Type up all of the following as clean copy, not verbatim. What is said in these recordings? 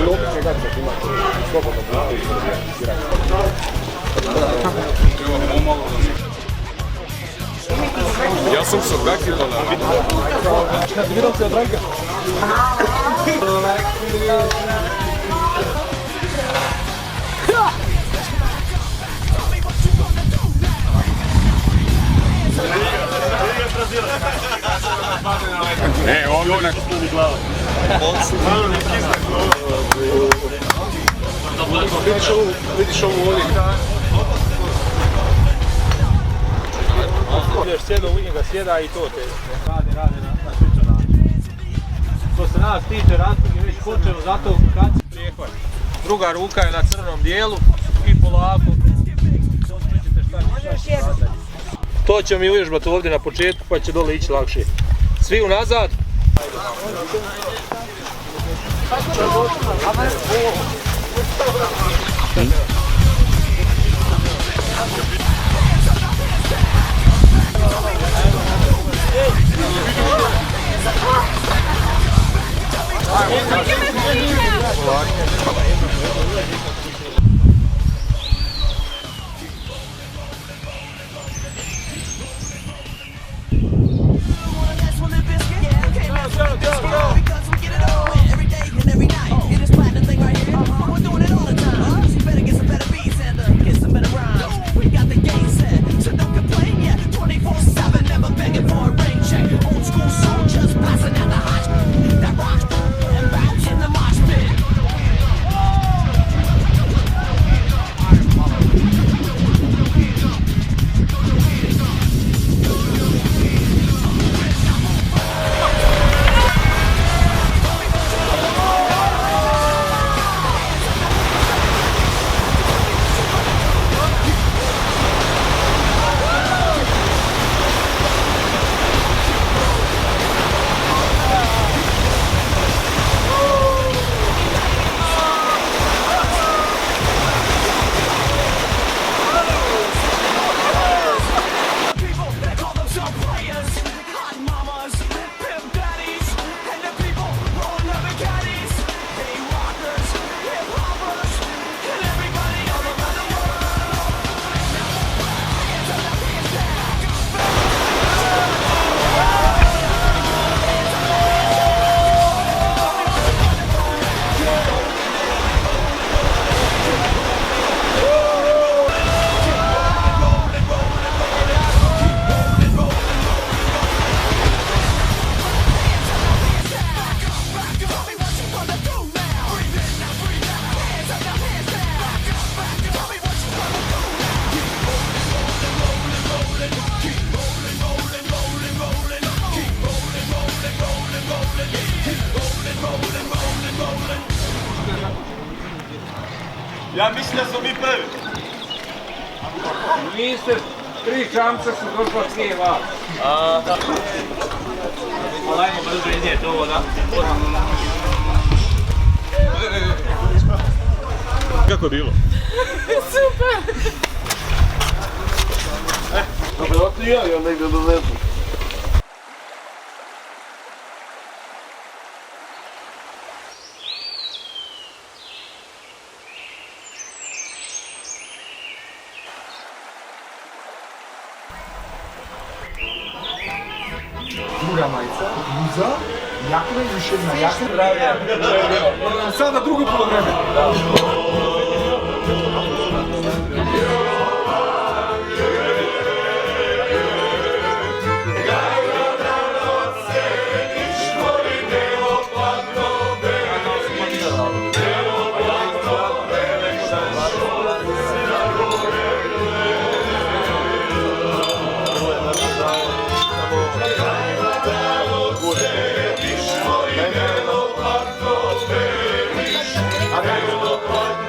Ili obični gačak imate slobodno budu i Ja sam se odgakio na vidio se od Ranka. Ovdje na Vidiš ovu ovdje. Ideš sjeda u njega, sjeda i to te rade na sličan način. Što se nas tiče, rastok je već počeo, zato kad se prijehvat. Druga ruka je na crnom dijelu i polako. To ćemo mi uvježbati ovdje na početku pa će dole ići lakše. Svi unazad. Ja mislim da smo mi prvi. Niste, 3 čamca su došla prije vas. Lajmo brzo iznijeti ovo, da? Kako je bilo? Super! Dobro, ti ja negdje dovedu. Druga majica, bluza, jakna i još jedna jakna. Sada drugo polovreme. Thank you.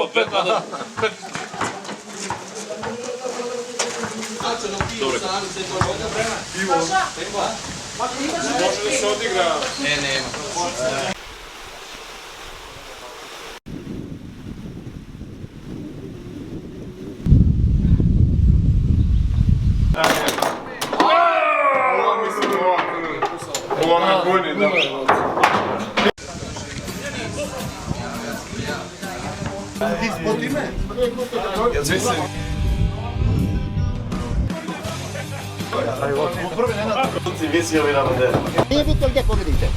opet. Može da se odigra. Ovo je bojni, da. Nije bitno gdje pobedite.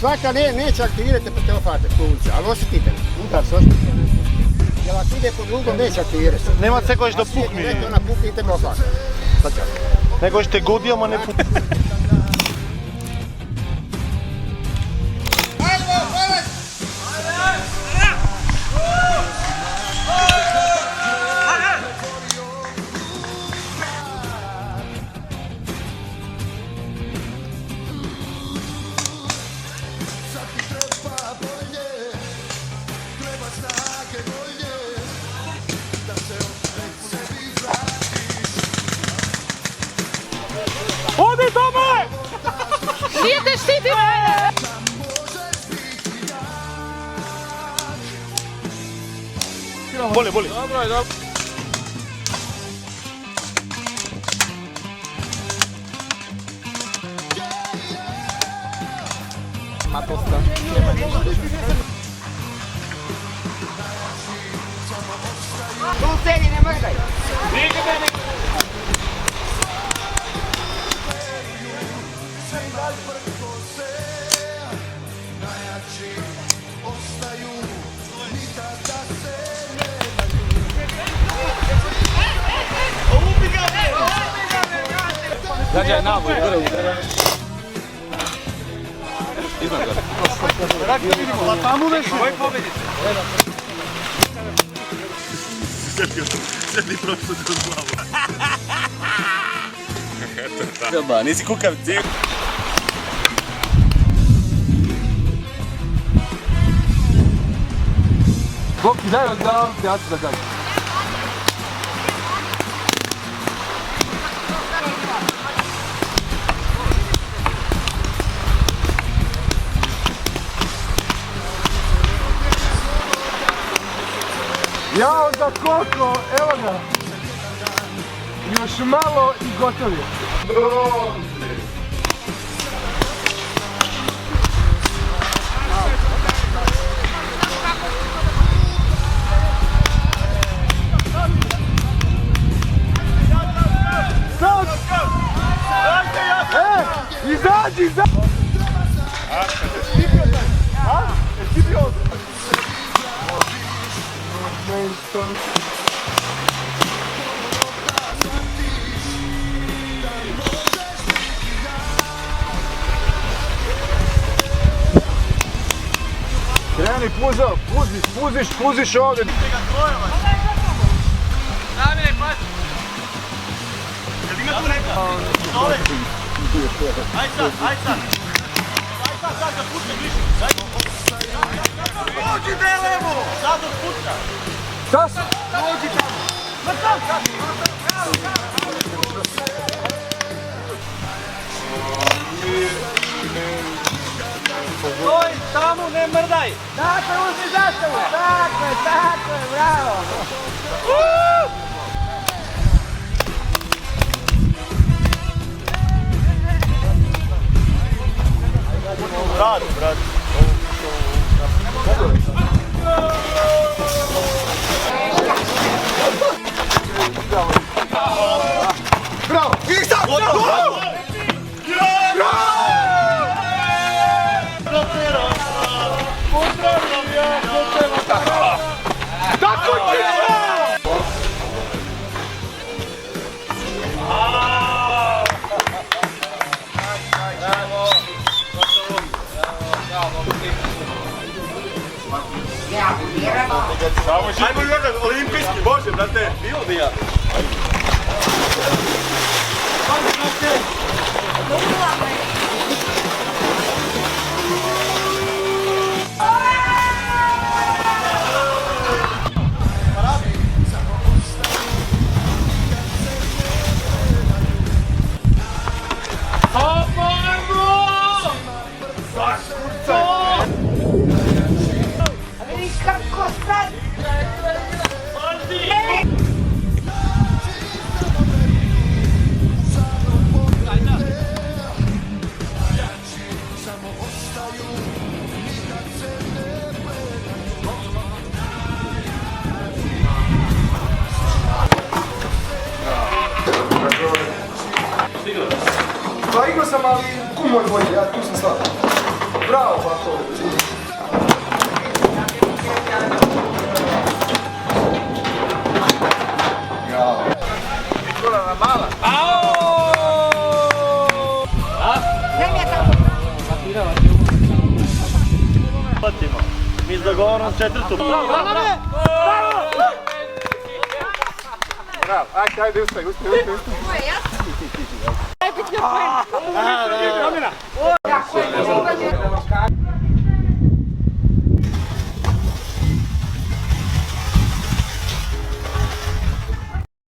Svaka neće aktivirati po teofate puluce, ali osjetite, udar se osjetite. Jer ako ide po drugom, neće aktivirati. Nema se kojiš da pukni. Ona pukni i te teofate. Nego što te godijama ne pukni. Nije te štiti mene! Boli, boli. Dobro je, dobro. Tu sedi, ne mrdaj! Gađaj naboj, gore u tebe. Iznad ga. Pa tamo već. Koji pobedite? Sjedi prošlo kroz glavu. Treba, nisi kukavici. Boki, daj vam da ja ću da kažem. Jao za koliko, evo ga. Još malo i gotovi. Izađi, izađi! Kreni, puziš ovdje. Namire, pazi! Jel ima tu neka? Dole! Aj sad! Aj sad da pušta više! Dođi Delevo! Sad da pušta! Šta se? Dođi tamo! Stoj tamo, ne mrdaj! Dakle, uzmi zastavu! Tako je, bravo! Brad! Bravo! I sad! Bravo! Tako ti je! Ajmo jedan olimpijski, može, brate. Bilo bi ja. ali kako sad? Pa igrao sam, ali kumoj bolje, ja tu sam slab. Bravo, pa to. Patimo. Mi s dogovorom četvrtu. Bravo, ajde, ustaj. Najbitnija pojena.